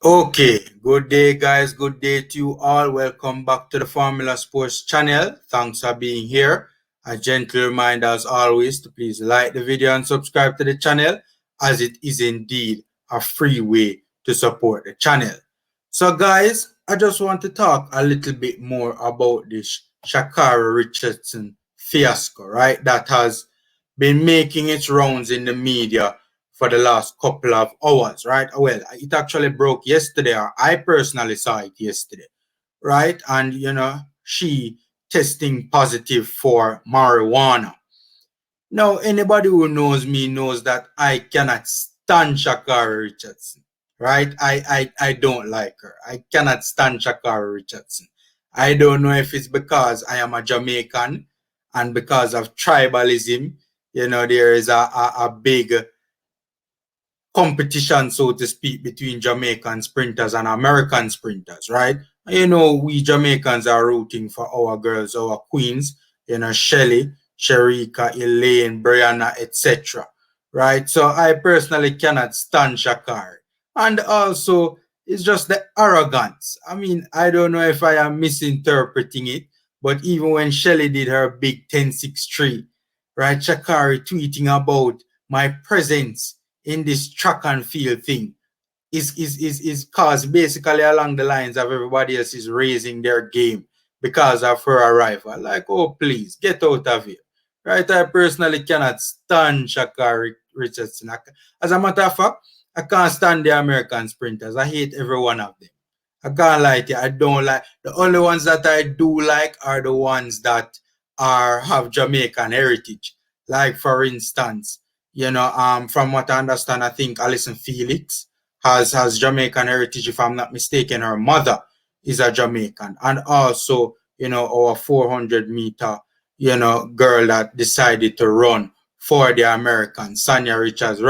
Okay, good day guys, good day to you all. Welcome back to the Formula Sports channel. Thanks for being here. A gentle reminder as always to please like the video and subscribe to the channel, as it is indeed a free way to support the channel. So guys, I just want to talk a little bit more about this Sha'CarriRichardsonFailsDrugTest Richardson fiasco, right? That has been making its rounds in the media for the last couple of hours, right? Well, it actually broke yesterday, or I personally saw it yesterday, right? And, she testing positive for marijuana. Now, anybody who knows me knows that I cannot stand Sha'CarriRichardsson, Richardson, right? I don't like her. I cannot stand Sha'CarriRichardsson. Richardson. I don't know if it's because I am a Jamaican and because of tribalism, there is a big competition, so to speak, between Jamaican sprinters and American sprinters, right? We Jamaicans are rooting for our girls, our queens, Shelly, Sharika, Elaine, Brianna, etc. Right? So I personally cannot stand Sha'Carri. And also, it's just the arrogance. I mean, I don't know if I am misinterpreting it, but even when Shelly did her big 10-6-3, right, Sha'Carri tweeting about my presence in this track and field thing is caused basically along the lines of everybody else is raising their game because of her arrival. Like, oh, please, get out of here. Right? I personally cannot stand Sha'Carri Richardson. As a matter of fact, I can't stand the American sprinters. I hate every one of them. I can't lie to you. I don't like. The only ones that I do like are the ones that have Jamaican heritage. Like, for instance, from what I understand, I think Alison Felix has Jamaican heritage. If I'm not mistaken, her mother is a Jamaican. And also, our 400-meter, girl that decided to run for the Americans, Sha'Carri Richardson.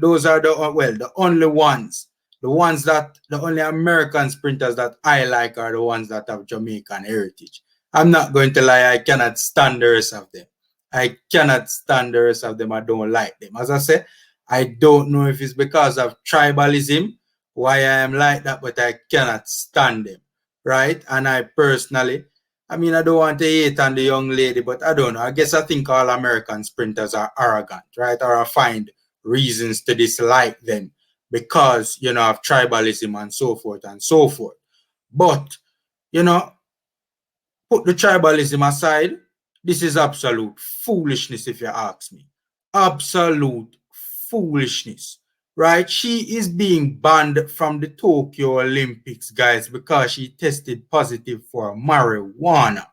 Those are the only ones. The only American sprinters that I like are the ones that have Jamaican heritage. I'm not going to lie, I cannot stand the rest of them. I cannot stand the rest of them. I don't like them. As I said, I don't know if it's because of tribalism why I am like that, but I cannot stand them, right? And I personally, I don't want to hate on the young lady, but I don't know. I guess I think all American sprinters are arrogant, right? Or I find reasons to dislike them because, of tribalism and so forth and so forth. But, put the tribalism aside, this is absolute foolishness, if you ask me. Absolute foolishness, right? She is being banned from the Tokyo Olympics, guys, because she tested positive for marijuana.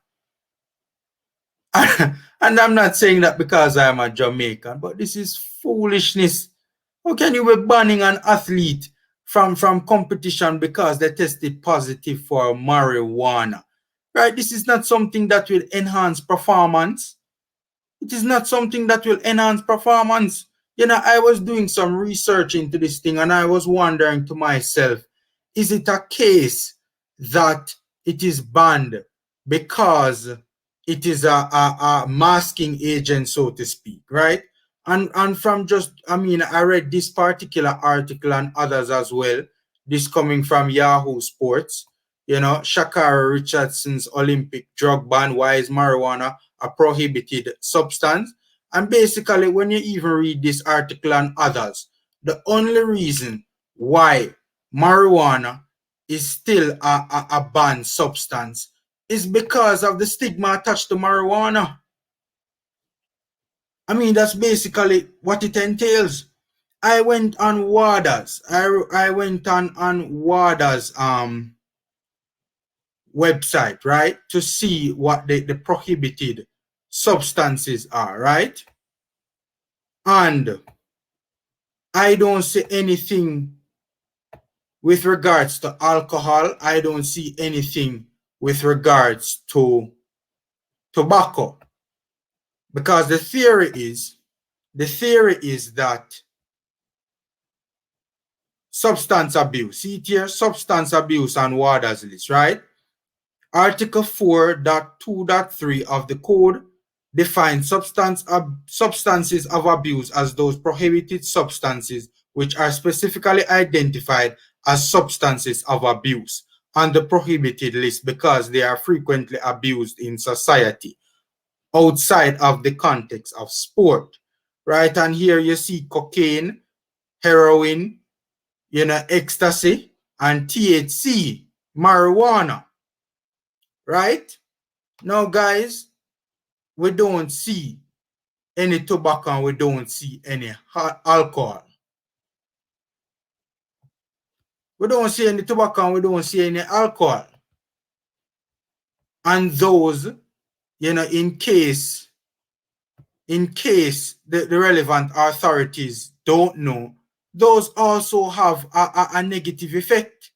And I'm not saying that because I'm a Jamaican, but this is foolishness. How can you be banning an athlete from competition because they tested positive for marijuana? Right? This is not something that will enhance performance. It is not something that will enhance performance. I was doing some research into this thing and I was wondering to myself, is it a case that it is banned because it is a masking agent, so to speak, right? And from just, I read this particular article and others as well. This coming from Yahoo Sports. Sha'CarriRichardson's Richardson's Olympic drug ban. Why is marijuana a prohibited substance? And basically, when you even read this article and others, the only reason why marijuana is still a banned substance is because of the stigma attached to marijuana. That's basically what it entails. I went on WADA's. I went on WADA's website, right, to see what the prohibited substances are, right? And I don't see anything with regards to alcohol. I don't see anything with regards to tobacco. Because the theory is that substance abuse, see it here, substance abuse on WADA's list, right? Article 4.2.3 of the code defines substances of abuse as those prohibited substances which are specifically identified as substances of abuse on the prohibited list because they are frequently abused in society outside of the context of sport, right? And here you see cocaine, heroin, ecstasy, and THC, marijuana, right? Now, guys, we don't see any tobacco and we don't see any alcohol. We don't see any tobacco and we don't see any alcohol. And those, in case the relevant authorities don't know, those also have a negative effect.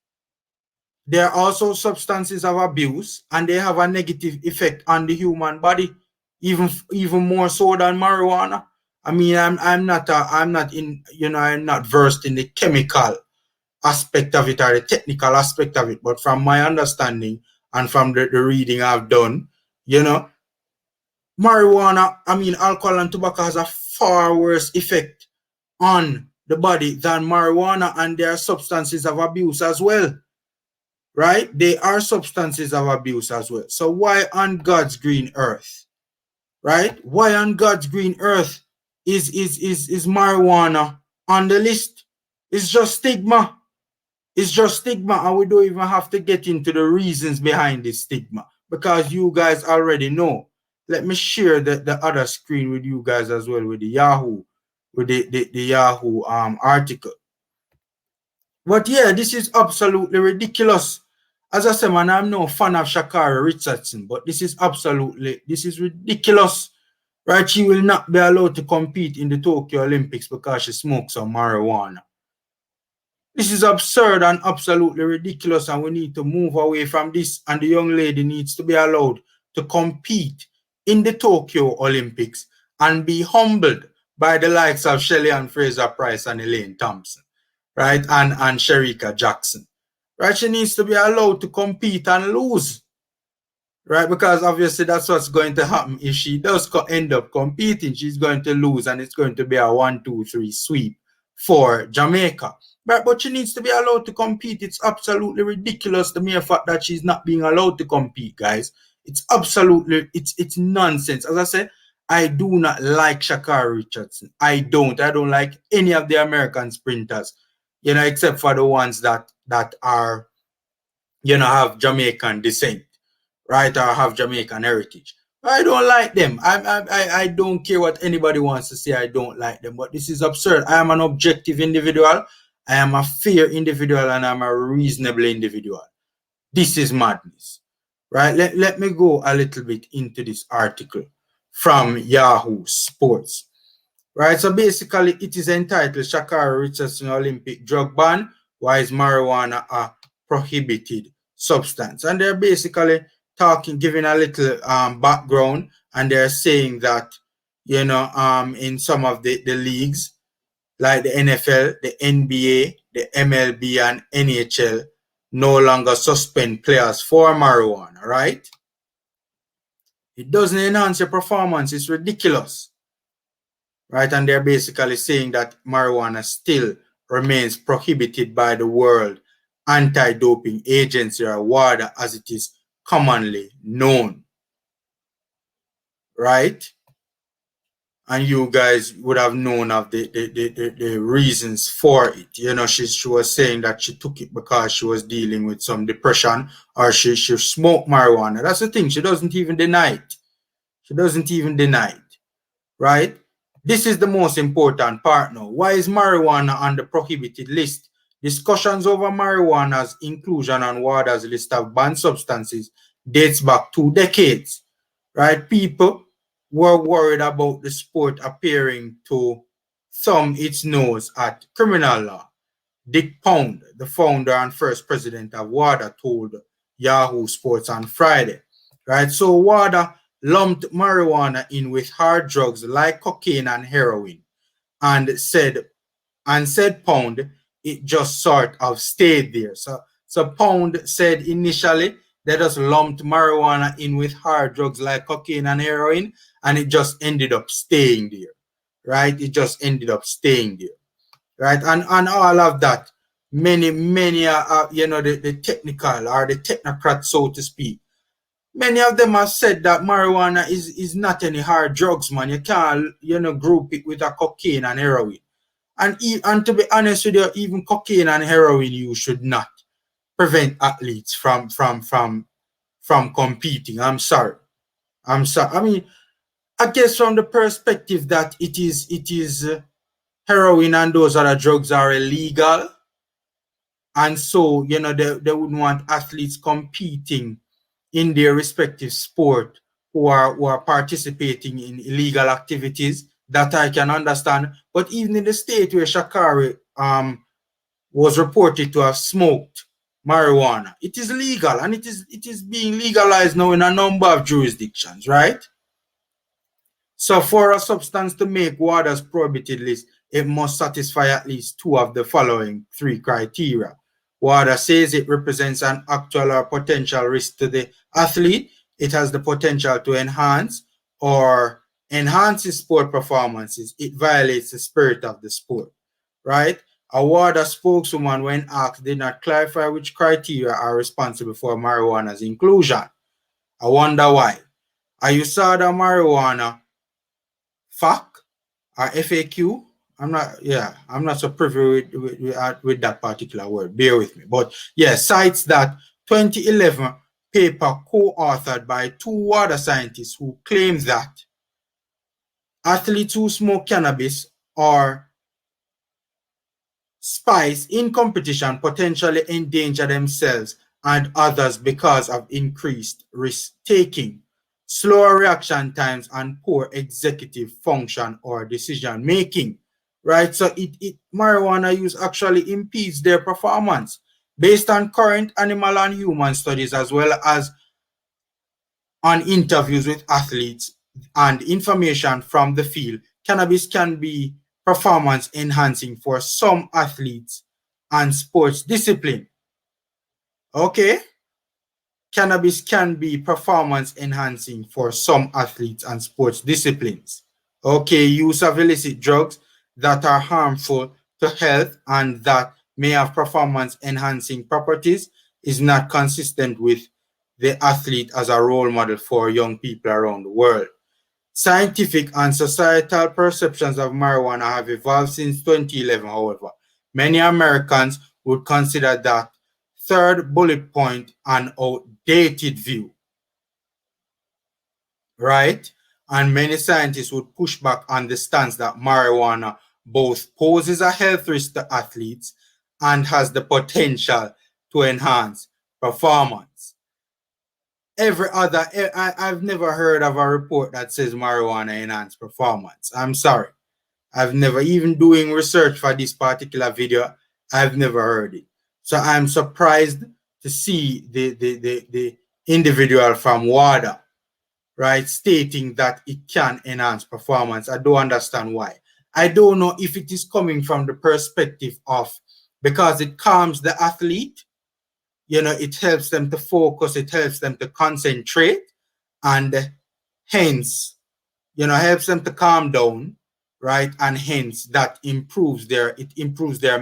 They are also substances of abuse and they have a negative effect on the human body, even more so than marijuana. I mean, I'm not versed in the chemical aspect of it or the technical aspect of it, but from my understanding and from the reading I've done, marijuana, alcohol and tobacco has a far worse effect on the body than marijuana, and there are substances of abuse as well, right? They are substances of abuse as well. So why on God's green earth, right? Why on God's green earth is marijuana on the list? It's just stigma. It's just stigma, and we don't even have to get into the reasons behind this stigma because you guys already know. Let me share the other screen with you guys as well with the Yahoo, with the Yahoo article. But yeah, this is absolutely ridiculous. As I said, man, I'm no fan of Sha'Carri Richardson, but this is ridiculous. Right? She will not be allowed to compete in the Tokyo Olympics because she smokes some marijuana. This is absurd and absolutely ridiculous, and we need to move away from this, and the young lady needs to be allowed to compete in the Tokyo Olympics and be humbled by the likes of Shelly-Ann Fraser-Pryce and Elaine Thompson, right? And Shericka Jackson, right? She needs to be allowed to compete and lose, right? Because obviously that's what's going to happen. If she does end up competing, she's going to lose, and it's going to be a 1-2-3 sweep for Jamaica. But she needs to be allowed to compete. It's absolutely ridiculous, the mere fact that she's not being allowed to compete, guys. It's absolutely, it's nonsense. As I said, I do not like Sha'Carri Richardson. I don't like any of the American sprinters, except for the ones that are, have Jamaican descent, right, or have Jamaican heritage. I don't like them. I don't care what anybody wants to say. I don't like them. But this is absurd. I am an objective individual. I am a fair individual, and I'm a reasonable individual. This is madness, right? Let me go a little bit into this article from Yahoo Sports, right? So basically, it is entitled Sha'CarriRichardson's Richardson Olympic Drug Ban. Why is marijuana a prohibited substance? And they're basically giving a little background, and they're saying that, in some of the leagues, like the NFL, the NBA, the MLB, and NHL, no longer suspend players for marijuana, right? It doesn't enhance your performance. It's ridiculous, right? And they're basically saying that marijuana still remains prohibited by the World Anti-Doping Agency, or WADA, as it is commonly known, right? And you guys would have known of the reasons for it. She was saying that she took it because she was dealing with some depression, or she smoked marijuana. That's the thing. She doesn't even deny it. She doesn't even deny it, right? This is the most important part now. Why is marijuana on the prohibited list? Discussions over marijuana's inclusion on WADA's list of banned substances dates back 2 decades, right? People were worried about the sport appearing to thumb its nose at criminal law. Dick Pound, the founder and first president of WADA, told Yahoo Sports on Friday, right? So WADA lumped marijuana in with hard drugs like cocaine and heroin, and said Pound, it just sort of stayed there. So Pound said initially they just lumped marijuana in with hard drugs like cocaine and heroin, and it just ended up staying there, right? It just ended up staying there, right? And all of that. Many, you know, the technical or the technocrats, so to speak. Many of them have said that marijuana is not any hard drugs, man. You can't, you know, group it with a cocaine and heroin. And to be honest with you, even cocaine and heroin you should not prevent athletes from competing. I'm sorry. I mean, I guess from the perspective that it is heroin and those other drugs are illegal, and so, you know, they wouldn't want athletes competing in their respective sport who are participating in illegal activities. That I can understand. But even in the state where Sha'Carri was reported to have smoked marijuana, it is legal, and it is being legalized now in a number of jurisdictions, right? So for a substance to make WADA's prohibited list, it must satisfy at least two of the following three criteria. WADA says it represents an actual or potential risk to the athlete. It has the potential to enhance or enhances sport performances. It violates the spirit of the sport, right? A WADA spokeswoman, when asked, did not clarify which criteria are responsible for marijuana's inclusion. I wonder why. Are you saw the marijuana FAQ or FAQ? I'm not so privy with that particular word. Bear with me. But yeah, cites that 2011 paper co-authored by two WADA scientists who claim that athletes who smoke cannabis or spice in competition potentially endanger themselves and others because of increased risk-taking, slower reaction times, and poor executive function or decision-making, right? So marijuana use actually impedes their performance. Based on current animal and human studies, as well as on interviews with athletes and information from the field, cannabis can be performance enhancing for some athletes and sports discipline. Okay? Cannabis can be performance enhancing for some athletes and sports disciplines. Okay, use of illicit drugs that are harmful to health and that may have performance enhancing properties is not consistent with the athlete as a role model for young people around the world. Scientific and societal perceptions of marijuana have evolved since 2011, however. Many Americans would consider that third bullet point an outdated view, right? And many scientists would push back on the stance that marijuana both poses a health risk to athletes and has the potential to enhance performance. I've never heard of a report that says marijuana enhances performance. I'm sorry. I've never, even doing research for this particular video, I've never heard it. So I'm surprised to see the individual from WADA, right, stating that it can enhance performance. I don't understand why. I don't know if it is coming from the perspective of because it calms the athlete, you know, it helps them to focus, it helps them to concentrate, and hence, you know, helps them to calm down, right? And hence that improves their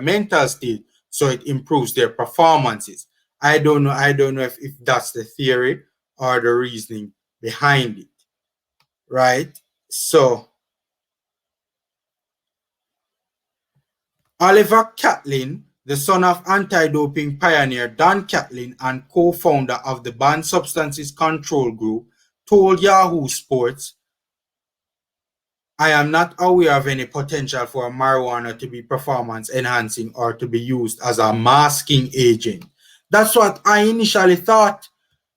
mental state, so it improves their performances. I don't know if that's the theory or the reasoning behind it, right? So Oliver Catlin, the son of anti-doping pioneer Don Catlin and co-founder of the Banned Substances Control Group, told Yahoo Sports, I am not aware of any potential for marijuana to be performance enhancing or to be used as a masking agent. That's what I initially thought,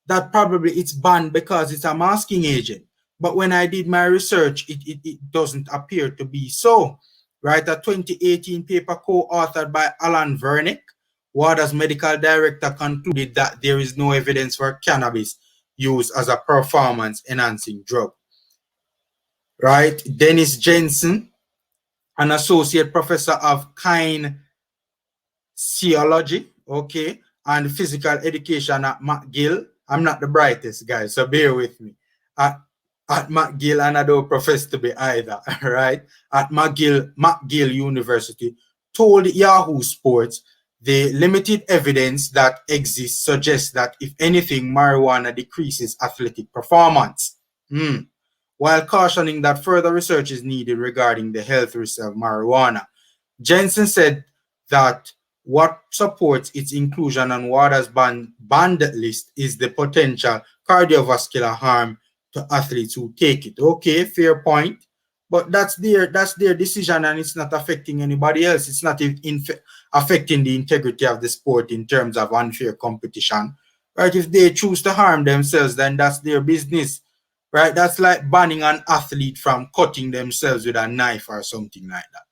that probably it's banned because it's a masking agent. But when I did my research, it doesn't appear to be so. Right, a 2018 paper co-authored by Alan Vernick, WADA's medical director, concluded that there is no evidence for cannabis use as a performance-enhancing drug. Right, Dennis Jensen, an associate professor of kinesiology, okay, and physical education at McGill. I'm not the brightest, guys, so bear with me. At McGill, and I don't profess to be either, right? At McGill University, told Yahoo Sports the limited evidence that exists suggests that, if anything, marijuana decreases athletic performance, while cautioning that further research is needed regarding the health risks of marijuana. Jensen said that what supports its inclusion on WADA's banned list is the potential cardiovascular harm to athletes who take it. Okay, fair point. But that's their decision, and it's not affecting anybody else. It's not affecting the integrity of the sport in terms of unfair competition. Right? If they choose to harm themselves, then that's their business. Right? That's like banning an athlete from cutting themselves with a knife or something like that.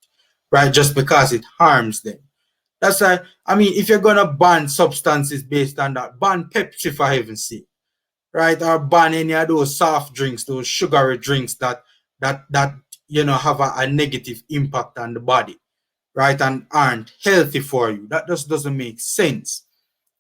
Right? Just because it harms them. That's like, I mean, if you're gonna ban substances based on that, ban Pepsi for heaven's sake. Right? Or ban any of those soft drinks, those sugary drinks that have a negative impact on the body, right, and aren't healthy for you. That just doesn't make sense,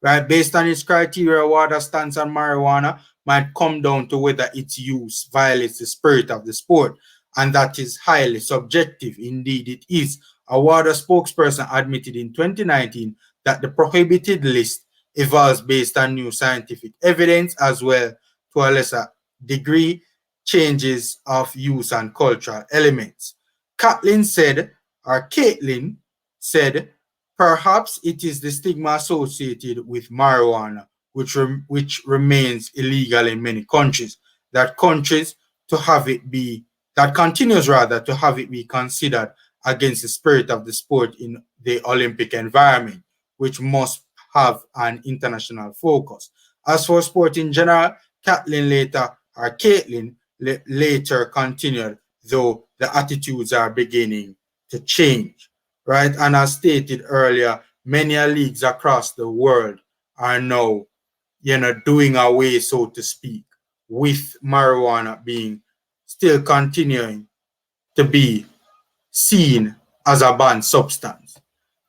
right? Based on its criteria, WADA stance on marijuana might come down to whether its use violates the spirit of the sport, and that is highly subjective. Indeed, it is. A WADA spokesperson admitted in 2019 that the prohibited list evolves based on new scientific evidence, as well, to a lesser degree, changes of use and cultural elements. Caitlin said, perhaps it is the stigma associated with marijuana, which remains illegal in many countries, that continues to have it be considered against the spirit of the sport in the Olympic environment, which must have an international focus. As for sport in general, Caitlin later continued, though the attitudes are beginning to change, right? And as stated earlier, many leagues across the world are now, doing away, so to speak, with marijuana being still continuing to be seen as a banned substance,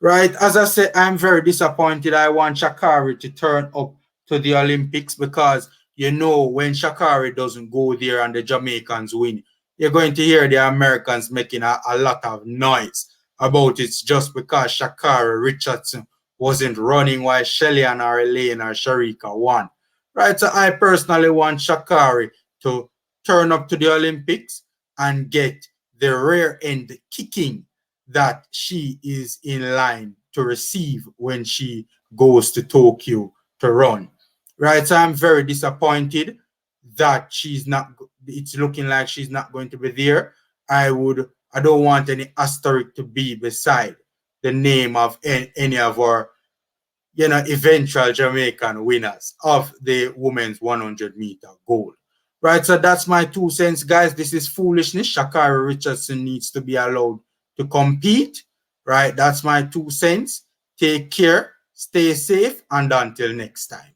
right? As I said, I'm very disappointed. I want Sha'Carri to turn up to the Olympics, because when Sha'Carri doesn't go there and the Jamaicans win, you're going to hear the Americans making a lot of noise about it, just because Sha'Carri Richardson wasn't running while Shelly and Elaine or Sharika won. Right? So I personally want Sha'Carri to turn up to the Olympics and get the rear end kicking that she is in line to receive when she goes to Tokyo to run. Right, so I'm very disappointed that it's looking like she's not going to be there. I don't want any asterisk to be beside the name of any of our, eventual Jamaican winners of the women's 100-meter gold. Right, so that's my 2 cents, guys. This is foolishness. Sha'Carri Richardson needs to be allowed to compete. Right, that's my 2 cents. Take care, stay safe, and until next time.